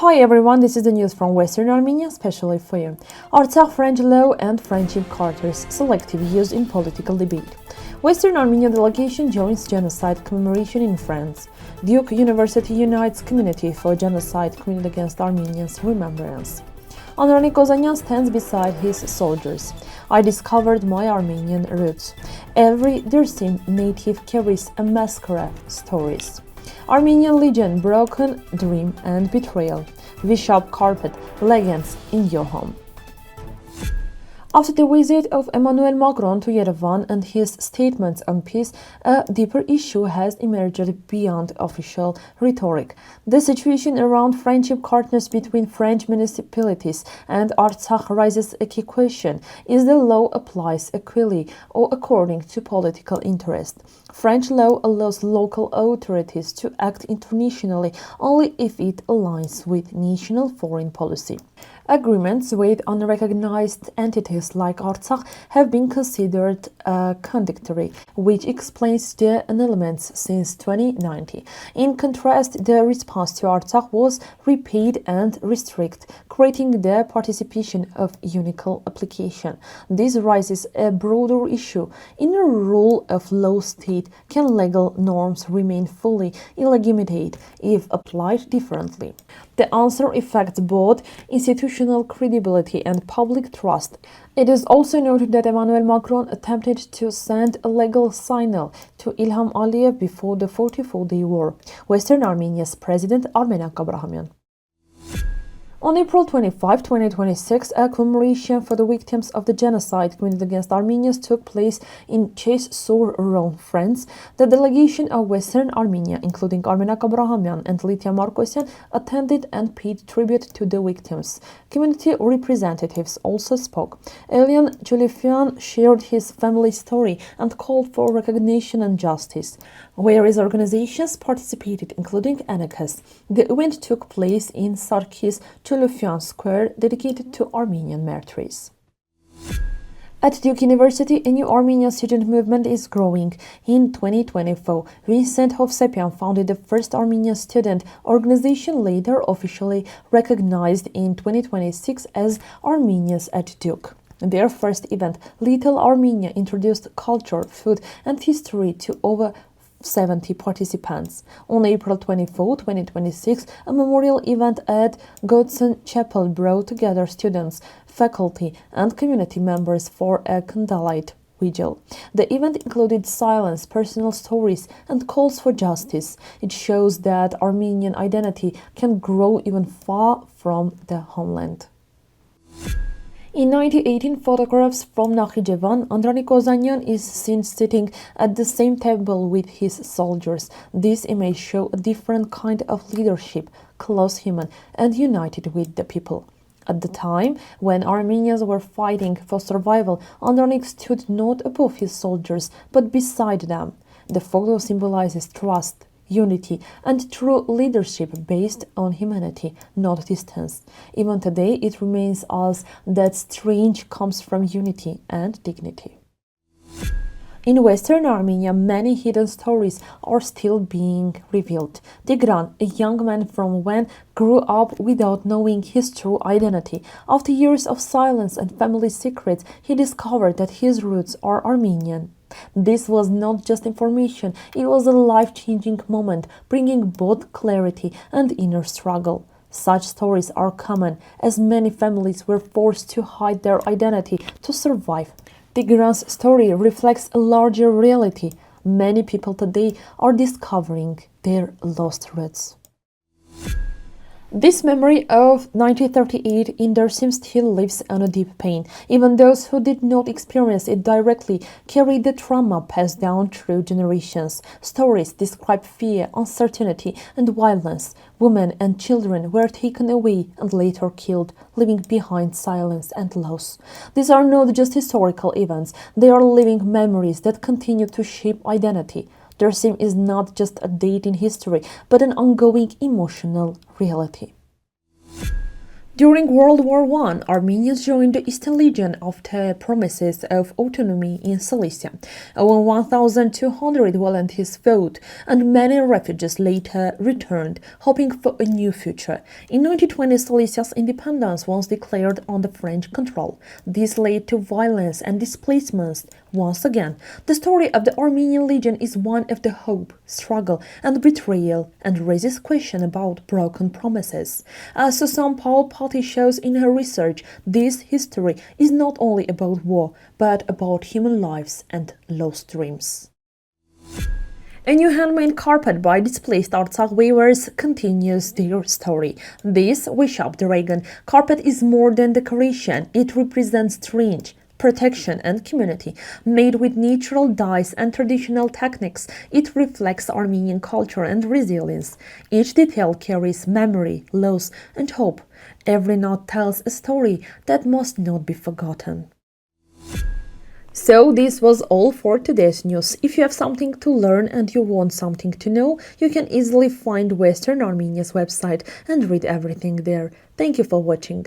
Hi everyone, this is the news from Western Armenia, especially for you. Artsakh French law and friendship charters, selective used in political debate. Western Armenia delegation joins Genocide Commemoration in France. Duke University unites community for genocide committed against Armenians Remembrance. Andranik Ozanian stands beside his soldiers. I discovered my Armenian roots. Every Dersim native carries a massacre stories. Armenian legend, broken dream and betrayal. Vishap carpet, legends in your home. After the visit of Emmanuel Macron to Yerevan and his statements on peace, a deeper issue has emerged beyond official rhetoric. The situation around friendship partners between French municipalities and Artsakh raises a key question: is the law applies equally or according to political interest? French law allows local authorities to act internationally only if it aligns with national foreign policy. Agreements with unrecognized entities like Artsakh have been considered contradictory, which explains the annulments since 2019. In contrast, the response to Artsakh was repeat and restrict, creating the participation of unical application. This raises a broader issue. In a rule of law state, can legal norms remain fully illegitimate if applied differently? The answer affects both institutional credibility and public trust. It is also noted that Emmanuel Macron attempted to send a legal signal to Ilham Aliyev before the 44-day war. Western Armenia's President Armenian. On April 25, 2026, a commemoration for the victims of the genocide committed against Armenians took place in Ches-sur-Rhône, France. The delegation of Western Armenia, including Armenian and Lydia Markosyan, attended and paid tribute to the victims. Community representatives also spoke. Elian Julifian shared his family story and called for recognition and justice. Various organizations participated, including Agatangeghos. The event took place in Sarkis Julifian Square, dedicated to Armenian martyrs. At Duke University, a new Armenian student movement is growing. In 2024, Vincent Hovsepian founded the first Armenian student organization, later officially recognized in 2026 as Armenians at Duke. Their first event, Little Armenia, introduced culture, food, and history to over 70 participants. On April 24, 2026, a memorial event at Godson Chapel brought together students, faculty, and community members for a candlelight vigil. The event included silence, personal stories, and calls for justice. It shows that Armenian identity can grow even far from the homeland. In 1918 photographs from Nakhichevan, Andranik Ozanian is seen sitting at the same table with his soldiers. This image shows a different kind of leadership, close, human, and united with the people. At the time, when Armenians were fighting for survival, Andranik stood not above his soldiers, but beside them. The photo symbolizes trust, unity, and true leadership based on humanity, not distance. Even today, it remains us that strength comes from unity and dignity. In Western Armenia, many hidden stories are still being revealed. Tigran, a young man from Van, grew up without knowing his true identity. After years of silence and family secrets, he discovered that his roots are Armenian. This was not just information, it was a life-changing moment, bringing both clarity and inner struggle. Such stories are common, as many families were forced to hide their identity to survive. Tigran's story reflects a larger reality. Many people today are discovering their lost roots. This memory of 1938 in Dersim still lives on a deep pain. Even those who did not experience it directly carry the trauma passed down through generations. Stories describe fear, uncertainty, and violence. Women and children were taken away and later killed, leaving behind silence and loss. These are not just historical events, they are living memories that continue to shape identity. Dersim is not just a date in history, but an ongoing emotional reality. During World War I, Armenians joined the Eastern Legion after promises of autonomy in Cilicia. Over 1,200 volunteers fought, and many refugees later returned, hoping for a new future. In 1920, Cilicia's independence was declared under French control. This led to violence and displacements. Once again, the story of the Armenian Legion is one of the hope, struggle, and betrayal, and raises questions about broken promises. As Susan Paul shows in her research, this history is not only about war, but about human lives and lost dreams. A new handmade carpet by displaced Artsakh weavers continues their story. This Vishap dragon carpet is more than decoration. It represents strength, protection, and community. Made with natural dyes and traditional techniques, it reflects Armenian culture and resilience. Each detail carries memory, loss, and hope. Every knot tells a story that must not be forgotten. So this was all for today's news. If you have something to learn and you want something to know, you can easily find Western Armenia's website and read everything there. Thank you for watching.